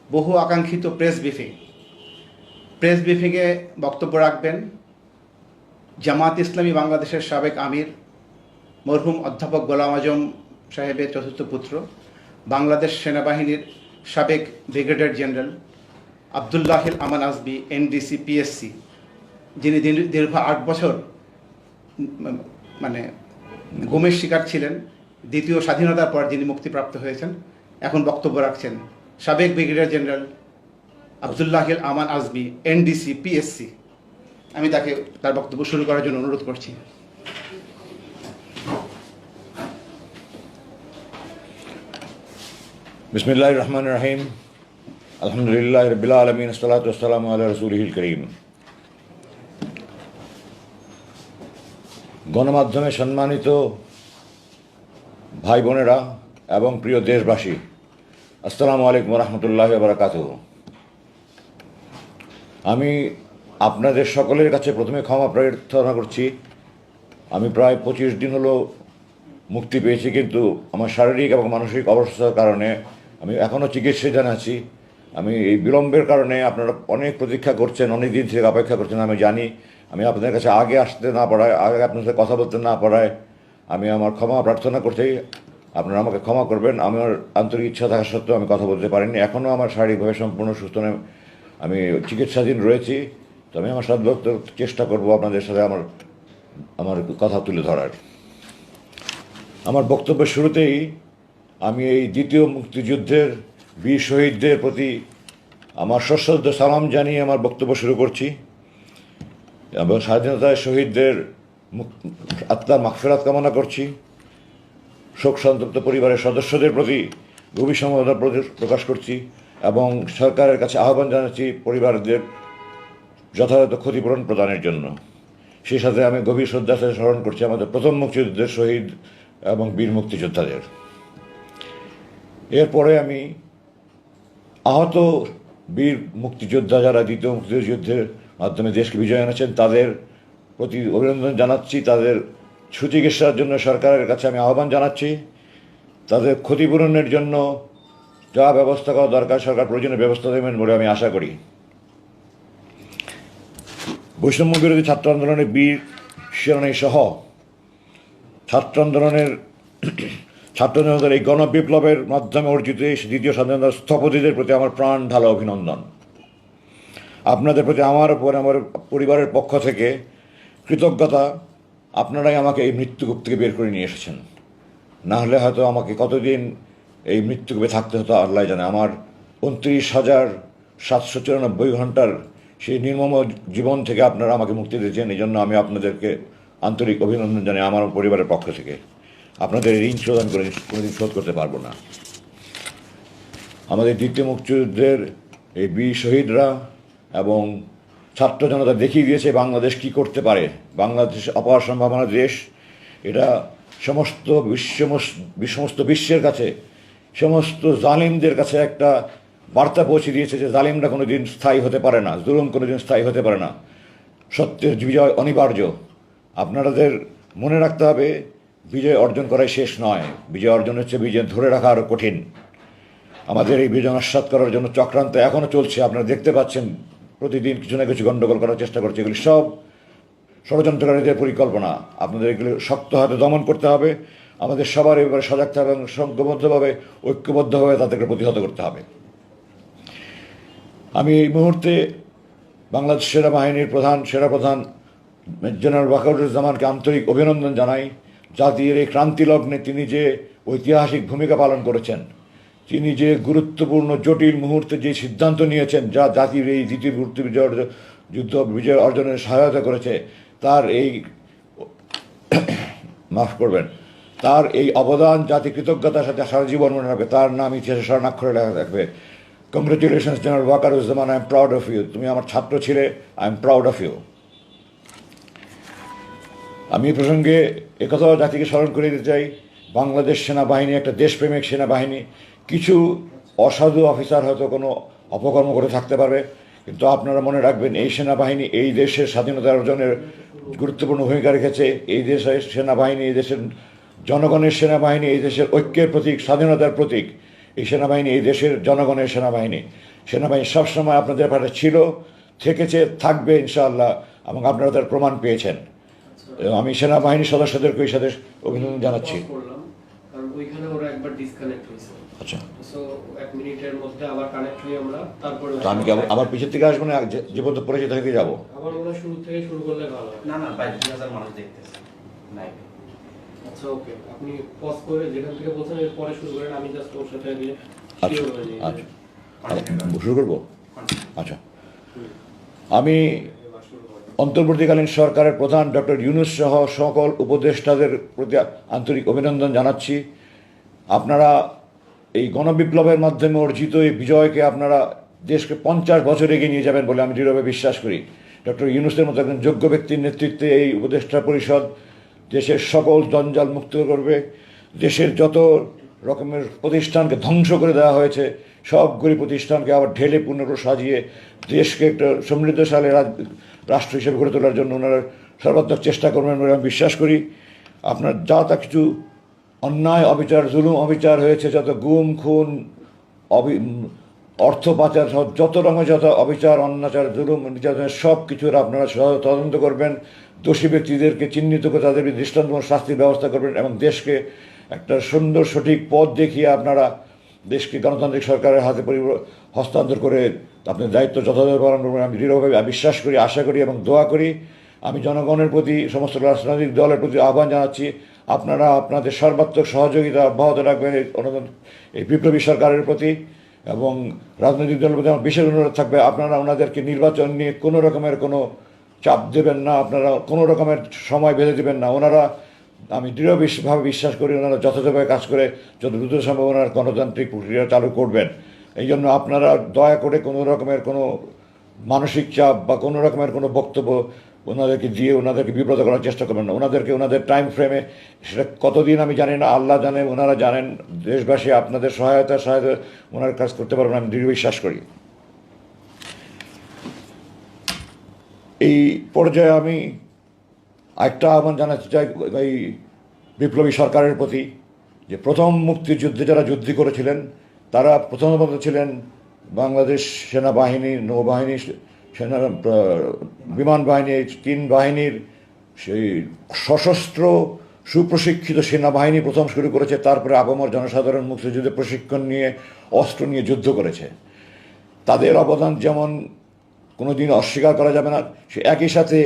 বহু আকাঙ্ক্ষিত প্রেস ব্রিফিংয়ে বক্তব্য রাখবেন জামাত ইসলামী বাংলাদেশের সাবেক আমির মরহুম অধ্যাপক গোলাম আজম সাহেবের চতুর্থ পুত্র, বাংলাদেশ সেনাবাহিনীর সাবেক ব্রিগেডিয়ার জেনারেল আবদুল্লাহিল আমান আজমি, এনডিসি, পিএসসি, যিনি দীর্ঘ 8 বছর গুমের শিকার ছিলেন। দ্বিতীয় স্বাধীনতার পর যিনি মুক্তিপ্রাপ্ত হয়েছেন, এখন বক্তব্য রাখছেন সাবেক ব্রিগেডিয়ার জেনারেল আবদুল্লাহিল আমান আজমি, এনডিসি, পিএসসি। আমি তার বক্তব্য শুরু করার জন্য অনুরোধ করছি। বিসমিল্লাহির রহমানির রহিম। আলহামদুলিল্লাহি রাব্বিল আলামিন, আসসালাতু ওয়াসসালামু আলা রাসূলিহিল কারীম। গণমাধ্যমে সম্মানিত ভাই বোনেরা এবং প্রিয় দেশবাসী, আসসালামু আলাইকুম ওয়া রাহমাতুল্লাহি ওয়া বারাকাতুহু। আমি আপনাদের সকলের কাছে প্রথমে ক্ষমা প্রার্থনা করছি। আমি প্রায় 25 দিন হলো মুক্তি পেয়েছি, কিন্তু আমার শারীরিক এবং মানসিক অবস্থার কারণে আমি এখনও চিকিৎসাধীন আছি। আমি এই বিলম্বের কারণে আপনারা অনেক প্রতীক্ষা করছেন, অনেক দিন থেকে অপেক্ষা করছেন। আমি জানি আমি আপনাদের কাছে আগে আসতে না পারায়, আগে আপনার সাথে কথা বলতে না পারায় আমি আমার ক্ষমা প্রার্থনা করছি। আপনারা আমাকে ক্ষমা করবেন। আমার আন্তরিক ইচ্ছা থাকা সত্ত্বেও আমি কথা বলতে পারিনি। এখনও আমার শারীরিকভাবে সম্পূর্ণ সুস্থ নয়, আমি চিকিৎসাধীন রয়েছি। তো আমি আমার সাধ্য চেষ্টা করব আপনাদের সাথে আমার কথা তুলে ধরার। আমার বক্তব্যের শুরুতেই আমি এই দ্বিতীয় মুক্তিযুদ্ধের বীর শহীদদের প্রতি আমার সশ্রদ্ধ সালাম জানিয়ে আমার বক্তব্য শুরু করছি এবং স্বাধীনতায় শহীদদের আত্মার মাগফিরাত কামনা করছি। শোক সন্তপ্ত পরিবারের সদস্যদের প্রতি গভীর সমবেদনা প্রকাশ করছি এবং সরকারের কাছে আহ্বান জানাচ্ছি পরিবারদের যথাযথ ক্ষতিপূরণ প্রদানের জন্য। সেই সাথে আমি গভীর শ্রদ্ধার সাথে স্মরণ করছি আমাদের প্রথম মুক্তিযুদ্ধের শহীদ এবং বীর মুক্তিযোদ্ধাদের। এরপরে আমি আহত বীর মুক্তিযোদ্ধা যারা দ্বিতীয় মুক্তিযুদ্ধের মাধ্যমে দেশকে বিজয় এনেছেন তাদের প্রতি অভিনন্দন জানাচ্ছি। তাদের সুচিকিৎসার জন্য সরকারের কাছে আমি আহ্বান জানাচ্ছি। তাদের ক্ষতিপূরণের জন্য যা ব্যবস্থা করা দরকার সরকার প্রয়োজনীয় ব্যবস্থা দেবেন বলে আমি আশা করি। বৈষম্য বিরোধী ছাত্র আন্দোলনের বীর শিরোনামী সহ ছাত্র জনতার এই গণবিপ্লবের মাধ্যমে অর্জিত দ্বিতীয় স্বাধীনতার স্থপতিদের প্রতি আমার প্রাণ ঢালা অভিনন্দন। আপনাদের প্রতি আমার পরিবারের পক্ষ থেকে কৃতজ্ঞতা। আপনারাই আমাকে এই মৃত্যুকূপ থেকে বের করে নিয়ে এসেছেন। না হলে হয়তো আমাকে কতদিন এই মৃত্যুকূপে থাকতে হতো আল্লাহ জানে। আমার 29,794 ঘন্টার সেই নির্মম জীবন থেকে আপনারা আমাকে মুক্তি দিয়েছেন। এই জন্য আমি আপনাদেরকে আন্তরিক অভিনন্দন জানাই আমার পরিবারের পক্ষ থেকে। আপনাদের ঋণ শোধন করে কোনোদিন শোধ করতে পারবো না। আমাদের দ্বিতীয় মুক্তিযুদ্ধের এই বীর শহীদরা এবং ছাত্র জনতা দেখিয়ে দিয়েছে বাংলাদেশ কি করতে পারে। বাংলাদেশ অপার সম্ভাবনার দেশ। এটা সমস্ত বিশ্বের কাছে, সমস্ত জালিমদের কাছে একটা বার্তা পৌঁছে দিয়েছে যে জালিমরা কোনো দিন স্থায়ী হতে পারে না, জুলুম কোনো দিন স্থায়ী হতে পারে না। সত্যের বিজয় অনিবার্য। আপনাদের মনে রাখতে হবে, বিজয় অর্জন করাই শেষ নয়। বিজয় অর্জন হচ্ছে বিজয় ধরে রাখা আরও কঠিন। আমাদের এই বিজয় নস্যাৎ করার জন্য চক্রান্ত এখনও চলছে। আপনারা দেখতে পাচ্ছেন প্রতিদিন কিছু না কিছু গণ্ডগোল করার চেষ্টা করছে। এগুলি সব ষড়যন্ত্রকারীদের পরিকল্পনা। আপনাদের এগুলি শক্ত হাতে দমন করতে হবে। আমাদের সবার এবারে সজাগ থাকা এবং সংঘবদ্ধভাবে ঐক্যবদ্ধভাবে তাদেরকে প্রতিহত করতে হবে। আমি এই মুহূর্তে বাংলাদেশ সেনাবাহিনীর সেনাপ্রধান জেনারেল ওয়াকারুজ্জামানকে আন্তরিক অভিনন্দন জানাই। জাতির এই ক্রান্তি লগ্নে তিনি যে ঐতিহাসিক ভূমিকা পালন করেছেন, তিনি যে গুরুত্বপূর্ণ জটিল মুহূর্তে যে সিদ্ধান্ত নিয়েছেন যা জাতির এই দ্বিতীয় বিজয় অর্জনের সহায়তা করেছে, তার এই অবদান জাতি কৃতজ্ঞতার সাথে সারা জীবন মনে রাখবে। তার নাম ইতিহাসে স্বর্ণাক্ষরে লেখা থাকবে। Congratulations general Wakeruzzaman, I am proud of you. তুমি আমার ছাত্র ছিলে, I am proud of you. আমি এই প্রসঙ্গে একথাও জাতিকে স্মরণ করে দিতে চাই, বাংলাদেশ সেনাবাহিনী একটা দেশপ্রেমিক সেনাবাহিনী। কিছু অসাধু অফিসার হয়তো কোনো অপকর্ম করে থাকতে পারবে, কিন্তু আপনারা মনে রাখবেন এই সেনাবাহিনী এই দেশের স্বাধীনতা অর্জনের গুরুত্বপূর্ণ ভূমিকা রেখেছে। এই দেশের সেনাবাহিনী, এই দেশের জনগণের সেনাবাহিনী এই দেশের ঐক্যের প্রতীক, স্বাধীনতার প্রতীক। এই সেনাবাহিনী এই দেশের জনগণের সেনাবাহিনী। সেনাবাহিনী সবসময় আপনাদের পাশে ছিল, থেকেছে, থাকবে ইনশাআল্লাহ, এবং আপনারা তার প্রমাণ পেয়েছেন। এবং আমি সেনাবাহিনীর সদস্যদেরকে এই সাথে অভিনন্দন জানাচ্ছি। কারণ ওইখানে ওরা একবার ডিসকানেক্ট হয়েছে। আচ্ছা, সো 1 মিনিটের মধ্যে আবার কানেক্ট হই আমরা, তারপরে তো আমি কি আবার পিছের থেকে আসবো না, যে পর্যন্ত পরিচিত থেকে যাবো? আবার ওরা শুরু থেকে শুরু করলে ভালো হয়। না না, 22,000 মানুষ দেখতেছে লাইভে। আচ্ছা ওকে, আপনি পজ করে যেখান থেকে বলছেন এর পরে শুরু করেন, আমি জাস্ট ওর সাথে গিয়ে আচ্ছা শিওর হয়ে নিই। আচ্ছা, শুরু করবো? আচ্ছা, আমি এবার শুরু করেন। অন্তর্বর্তীকালীন সরকারের প্রধান ডক্টর ইউনূস সহ সকল উপদেষ্টাদের প্রতি আন্তরিক অভিনন্দন জানাচ্ছি। আপনারা এই গণবিপ্লবের মাধ্যমে অর্জিত এই বিজয়কে আপনারা দেশকে 50 বছর এগিয়ে নিয়ে যাবেন বলে আমি দৃঢ়ভাবে বিশ্বাস করি। ডক্টর ইউনূসের মতো একজন যোগ্য ব্যক্তির নেতৃত্বে এই উপদেষ্টা পরিষদ দেশের সকল জঞ্জাল মুক্ত করবে। দেশের যত রকমের প্রতিষ্ঠানকে ধ্বংস করে দেওয়া হয়েছে সবগুলি প্রতিষ্ঠানকে আবার ঢেলে পুনর সাজিয়ে দেশকে একটা সমৃদ্ধশালী রাষ্ট্র হিসেবে গড়ে তোলার জন্য ওনারা সর্বাত্মক চেষ্টা করবেন বলে আমি বিশ্বাস করি। আপনার যা তা কিছু অন্যায় অবিচার জুলুম অবিচার হয়েছে, যত গুম খুন অর্থ পাচার সহ যত রকমের যত অবিচার অন্যাচার জুলুম নির্যাতনের সব কিছুর আপনারা তদন্ত করবেন, দোষী ব্যক্তিদেরকে চিহ্নিত করে তাদের দৃষ্টান্তমূলক শাস্তির ব্যবস্থা করবেন এবং দেশকে একটা সুন্দর সঠিক পথ দেখিয়ে আপনারা দেশকে গণতান্ত্রিক সরকারের হাতে হস্তান্তর করে আপনার দায়িত্ব যথাযথ পালন করবেন আমি দৃঢ়ভাবে বিশ্বাস করি, আশা করি এবং দোয়া করি। আমি জনগণের প্রতি, সমস্ত রাজনৈতিক দলের প্রতি আহ্বান জানাচ্ছি, আপনারা আপনাদের সর্বাত্মক সহযোগিতা অব্যাহত রাখবেন এই বিপ্লবী সরকারের প্রতি। এবং রাজনৈতিক দলের প্রতি আমার বিশেষ অনুরোধ থাকবে, আপনারা ওনাদেরকে নির্বাচন নিয়ে কোনো রকমের কোনো চাপ দেবেন না, আপনারা কোনো রকমের সময় বেঁধে দেবেন না। ওনারা, আমি দৃঢ়ভাবে বিশ্বাস করি, ওনারা যথাযথভাবে কাজ করে যত দ্রুত সম্ভব ওনার গণতান্ত্রিক প্রক্রিয়া চালু করবেন। এই জন্য আপনারা দয়া করে কোনো রকমের কোনো মানসিক চাপ বা কোনো রকমের কোনো বক্তব্য ওনাদেরকে দিয়ে ওনাদেরকে বিব্রত করার চেষ্টা করবেন না। ওনাদেরকে ওনাদের টাইম ফ্রেমে, সেটা কতদিন আমি জানি না, আল্লাহ জানে, ওনারা জানেন, দেশবাসী আপনাদের সহায়তা ওনার কাজ করতে পারবেন আমি দৃঢ় বিশ্বাস করি। এই পর্যায়ে আমি একটা আহ্বান জানাতে চাই এই বিপ্লবী সরকারের প্রতি, যে প্রথম মুক্তিযুদ্ধে যারা যুদ্ধ করেছিলেন তারা প্রথমত ছিলেন বাংলাদেশ সেনাবাহিনী, নৌবাহিনী, সেনা, বিমান বাহিনী, 3 বাহিনীর সেই সশস্ত্র সুপ্রশিক্ষিত সেনাবাহিনী প্রথম শুরু করেছে। তারপরে আপামর জনসাধারণ মুক্তিযুদ্ধে প্রশিক্ষণ নিয়ে অস্ত্র নিয়ে যুদ্ধ করেছে। তাদের অবদান যেমন কোনো দিন অস্বীকার করা যাবে না, সে একই সাথে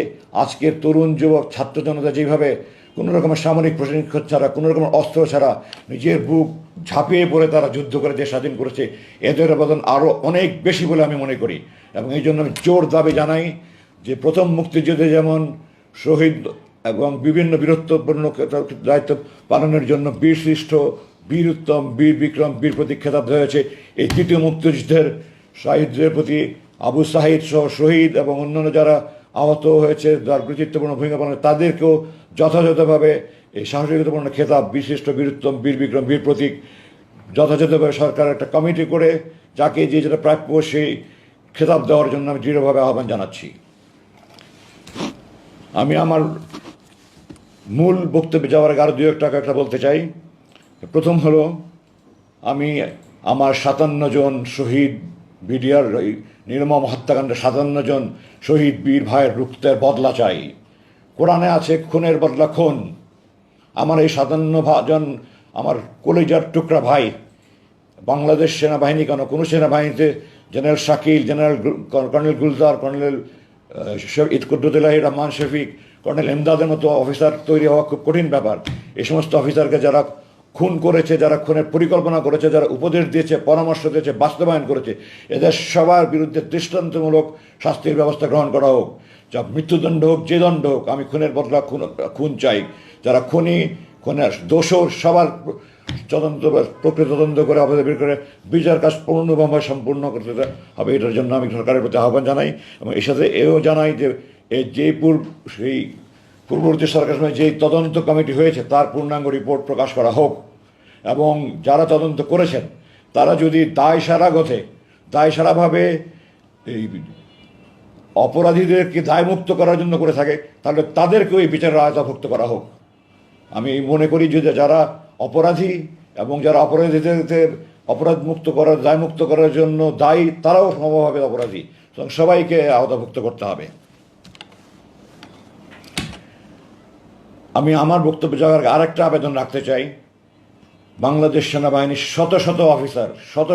আজকের তরুণ যুবক ছাত্র জনতা যেভাবে কোনো রকমের সামরিক প্রশিক্ষণ ছাড়া, কোনো রকমের অস্ত্র ছাড়া নিজের বুক ঝাঁপিয়ে পড়ে তারা যুদ্ধ করে দেশ স্বাধীন করেছে, এদের অবদান আরও অনেক বেশি বলে আমি মনে করি। এবং এই জন্য আমি জোর দাবি জানাই যে প্রথম মুক্তিযুদ্ধে যেমন শহীদ এবং বিভিন্ন বীরত্বপূর্ণ দায়িত্ব পালনের জন্য বীরশ্রেষ্ঠ, বীর উত্তম, বীর বিক্রম, বীর প্রতীক খেতাব দেওয়া হয়েছে, এই তৃতীয় মুক্তিযুদ্ধের শহীদদের প্রতি আবু সাহিদ সহ শহীদ এবং অন্যান্য যারা আহত হয়েছে, যার গুরুত্বপূর্ণ ভূমিকা পালন, তাদেরকেও যথাযথভাবে এই সাহসিকতাপূর্ণ খেতাব, বিশিষ্ট, বীরোত্তম, বীর বিক্রম, বীর প্রতীক যথাযথভাবে সরকার একটা কমিটি করে যাকে যে যেটা প্রাপ্য সেই খেতাব দেওয়ার জন্য আমি দৃঢ়ভাবে আহ্বান জানাচ্ছি। আমি আমার মূল বক্তব্যে যাওয়ার আগে আরও 2 একটা বলতে চাই। প্রথম হলো, আমি আমার 57 জন শহীদ বিডিআর নির্মম হত্যাকাণ্ডে 57 জন শহীদ বীর ভাইয়ের রক্তের বদলা চাই। কোরআনে আছে খুনের বদলা খুন। আমার এই 57 জন আমার কলিজার টুকরা ভাই বাংলাদেশ সেনাবাহিনী কেন, কোনো সেনাবাহিনীতে general Shakil, general colonel Gulzar, colonel Quddutullah Rahman Shafiq, colonel এমদাদের মতো অফিসার তৈরি হওয়া খুব কঠিন ব্যাপার। এই সমস্ত অফিসারকে যারা খুন করেছে, যারা খুনের পরিকল্পনা করেছে, যারা উপদেশ দিয়েছে, পরামর্শ দিয়েছে, বাস্তবায়ন করেছে, এদের সবার বিরুদ্ধে দৃষ্টান্তমূলক শাস্তির ব্যবস্থা গ্রহণ করা হোক। যা মৃত্যুদণ্ড হোক, যে দণ্ড হোক, আমি খুনের বদলা খুন চাই। যারা খুনের দোষর সবার প্রকৃত তদন্ত করে অপরাধ বের করে বিচার কাজ পূর্ণভাবে সম্পূর্ণ করতে হবে। এটার জন্য আমি সরকারের প্রতি আহ্বান জানাই এবং এর সাথে এও জানাই যে সেই পূর্ববর্তী সরকারের সময় যেই তদন্ত কমিটি হয়েছে তার পূর্ণাঙ্গ রিপোর্ট প্রকাশ করা হোক এবং যারা তদন্ত করেছেন তারা যদি দায়সারাভাবে এই অপরাধীদেরকে দায়মুক্ত করার জন্য করে থাকে তাহলে তাদেরকেও এই বিচারের আওতাভুক্ত করা হোক। আমি মনে করি যে যারা অপরাধী এবং যারা অপরাধীদের অপরাধ মুক্ত করার, দায়মুক্ত করার জন্য দায়ী তারাও সমভাবে অপরাধী, সুতরাং সবাইকে আওতাভুক্ত করতে হবে। আমি আমার বক্তব্য যাওয়ার আগে আরেকটা আবেদন রাখতে চাই। বাংলাদেশ সেনাবাহিনীর শত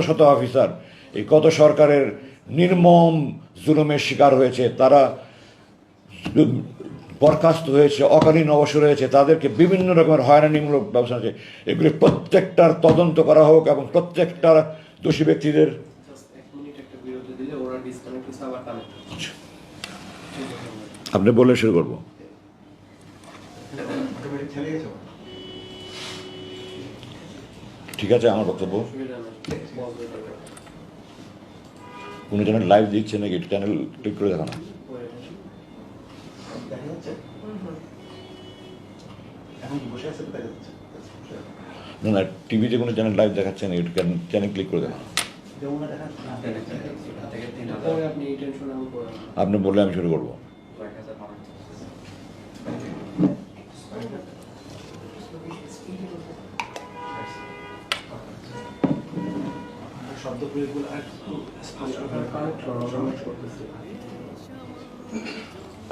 শত অফিসার এই গত সরকারের নির্মম জুলুমের শিকার হয়েছে, তারা বরখাস্ত হয়েছে, অকালীন অবসর হয়েছে, তাদেরকে বিভিন্ন রকমের হয়রানিমূলক ব্যবস্থা আছে। এগুলি প্রত্যেকটার তদন্ত করা হোক এবং প্রত্যেকটা দোষী ব্যক্তিদের জাস্ট 1 মিনিট একটা বিরতি দিলে ওরা ডিসকানেক্ট হচ্ছে, আবার কানেক্ট হচ্ছে। আপনি বলে শুরু করব। অটোমেটিক থেমে গেছে। ঠিক আছে, আমার বক্তব্য। অসুবিধা নেই, পজ হয়ে যাবে। কোনো চ্যানেল লাইভ দিচ্ছে নাকি, একটু চ্যানেল ক্লিক করে দেখানো। দেখা যাচ্ছে? এখন কি বসে আছে তো দেখা যাচ্ছে? না না, টিভিতে কোনো চ্যানেল লাইভ দেখাচ্ছে না, একটু চ্যানেল ক্লিক করে দেখানো। যেমন দেখা যাচ্ছে থেকে 3000 পরে আপনি এই টেনশন আমি করে নেন। আপনি বললে আমি শুরু করবো। 1000 মানুষ। শব্দ প্রয়োগগুলো আর একটু স্পষ্ট করে কানেক্ট করো, কানেক্ট করতেছি।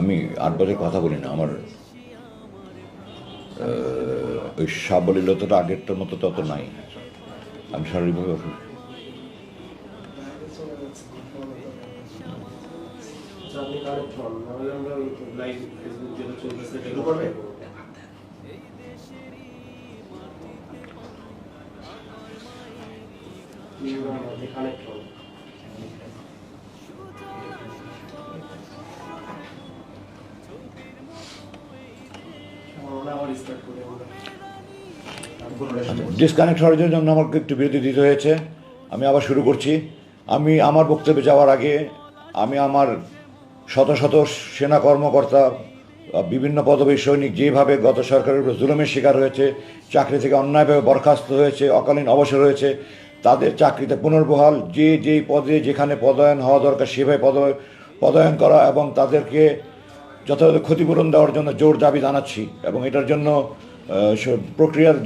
আমি 8 বছর কথা বলি না, আমার ওই সাবলীলতাটা আগেরটার মতো তত নাই, আমি শারীরিকভাবে অসুস্থ। আচ্ছা, আপনি কানেক্ট হন, নাহলে আমরা লাইভ ফেসবুক যেটা চলতেছে শুরু করবে? আপনি কানেক্ট হন। আমরা আবার স্টার্ট করি আমরা। ডিসকানেক্ট হওয়ার জন্য আমাকে একটু বিরতি দিতে হয়েছে, আমি আবার শুরু করছি। আমি আমার বক্তব্যে যাওয়ার আগে আমি আমার শত সেনা কর্মকর্তা, বিভিন্ন পদবীর সৈনিক যেভাবে গত সরকারের উপর জুলুমের শিকার হয়েছে, চাকরি থেকে অন্যায়ভাবে বরখাস্ত হয়েছে, অকালীন অবসর হয়েছে, তাদের চাকরিতে পুনর্বহাল, যেই পদে যেখানে পদায়ন হওয়া দরকার সেভাবে পদায়ন করা এবং তাদেরকে যথাযথ ক্ষতিপূরণ দেওয়ার জন্য জোর দাবি জানাচ্ছি। এবং এটার জন্য প্রক্রিয়ার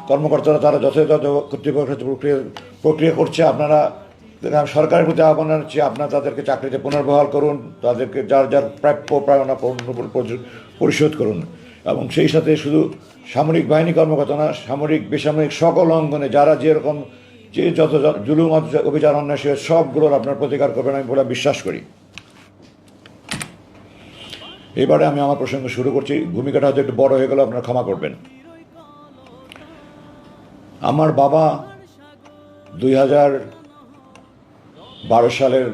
কর্মকর্তারা তারা যথাযথ কর্তৃপক্ষের প্রক্রিয়া করছে। আপনারা সরকারের প্রতি আহ্বান জানাচ্ছি, আপনারা তাদেরকে চাকরিতে পুনর্বহাল করুন, তাদেরকে যার প্রাপ্য পাওনা পরিশোধ করুন। এবং সেই সাথে শুধু সামরিক বাহিনী কর্মকর্তা না, সামরিক বেসামরিক সকল অঙ্গনে যারা যেরকম যত জুলুম অভিযান অন্যায় সবগুলোর আপনার প্রতিকার করবেন আমি বলে বিশ্বাস করি। এবারে আমি আমার প্রসঙ্গ শুরু করছি, ভূমিকাটা হয়তো একটু বড় হয়ে গেল, আপনারা ক্ষমা করবেন। আমার বাবা 2012 সালের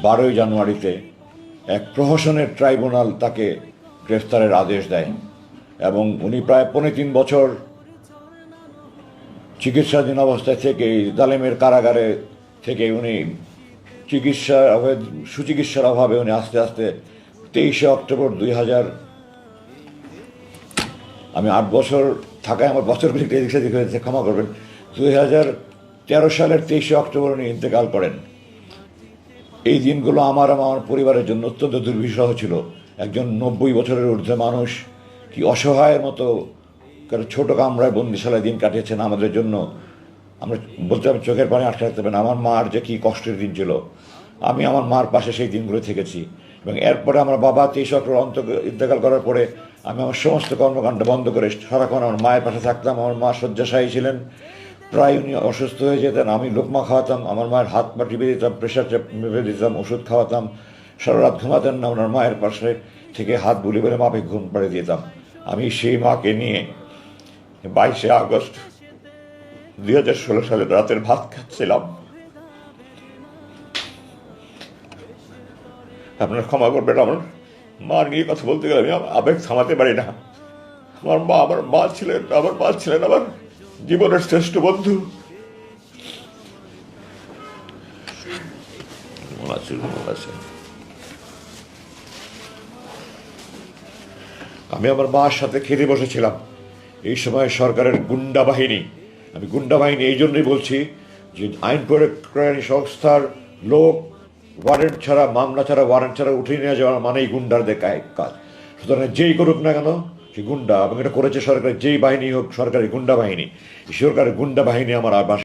12ই জানুয়ারিতে এক প্রহসনের ট্রাইব্যুনাল তাকে গ্রেফতারের আদেশ দেয় এবং উনি প্রায় 3.5 বছর চিকিৎসাধীন অবস্থায় থেকে জালেমের কারাগারে থেকে উনি সুচিকিৎসার অভাবে উনি আস্তে আস্তে 23শে অক্টোবর 2000, আমি 8 বছর থাকায় আমার বছরগুলি এদিক সেদিক হয়েছে, ক্ষমা করবেন, 2013 সালের 23শে অক্টোবর উনি ইন্তেকাল করেন। এই দিনগুলো আমার পরিবারের জন্য অত্যন্ত দুর্বিষহ ছিল। একজন 90 বছরের ঊর্ধ্বে মানুষ কি অসহায়ের মতো ছোট কামরায় বন্দিশালায় দিন কাটিয়েছেন আমাদের জন্য, আমরা বলতে আমি চোখের পানি আটকে রাখতে পারি না। আমার মার যে কী কষ্টের দিন ছিল, আমি আমার মার পাশে সেই দিনগুলো থেকেছি। এবং এরপরে আমার বাবা 23 অক্টোবর ইন্তেকাল করার পরে আমি আমার সমস্ত কর্মকাণ্ড বন্ধ করে সারাক্ষণ আমার মায়ের পাশে থাকতাম। আমার মা শয্যাশায়ী ছিলেন, প্রায় উনি অসুস্থ হয়ে যেতেন, আমি লোকমা খাওয়াতাম, আমার মায়ের হাত পা টিপে দিতাম, প্রেশার মেপে দিতাম, ওষুধ খাওয়াতাম, সারা রাত ঘুমাতেন না, ওনার মায়ের পাশে থেকে হাত বুলি করে মাপে ঘুম পাড়িয়ে দিতাম। আমি সেই মাকে নিয়ে 22শে আগস্ট 2016 সালে রাতের ভাত খাচ্ছিলাম। আপনারা ক্ষমা করবেন, আমার মা নিয়ে কথা বলতে গেলে আমি আবেগ থামাতে পারি না। আমার মা ছিলেন আমার জীবনের শ্রেষ্ঠ বন্ধু। আমি আমার মার সাথে খেতে বসেছিলাম। এই সময় সরকারের গুন্ডা বাহিনী, আমি গুন্ডা বাহিনী এই জন্যই বলছি যে আইন প্রয়োগকারী সংস্থার লোক ওয়ারেন্ট ছাড়া, মামলা ছাড়া, ওয়ারেন্ট ছাড়া উঠিয়ে নিয়ে যাওয়া মানেই গুন্ডারদের কাজ। সুতরাং যেই করুক না কেন সে গুন্ডা, এবং এটা করেছে সরকারের যেই বাহিনী হোক, সরকারি গুন্ডা বাহিনী, সরকারের গুন্ডা বাহিনী আমার বাসায়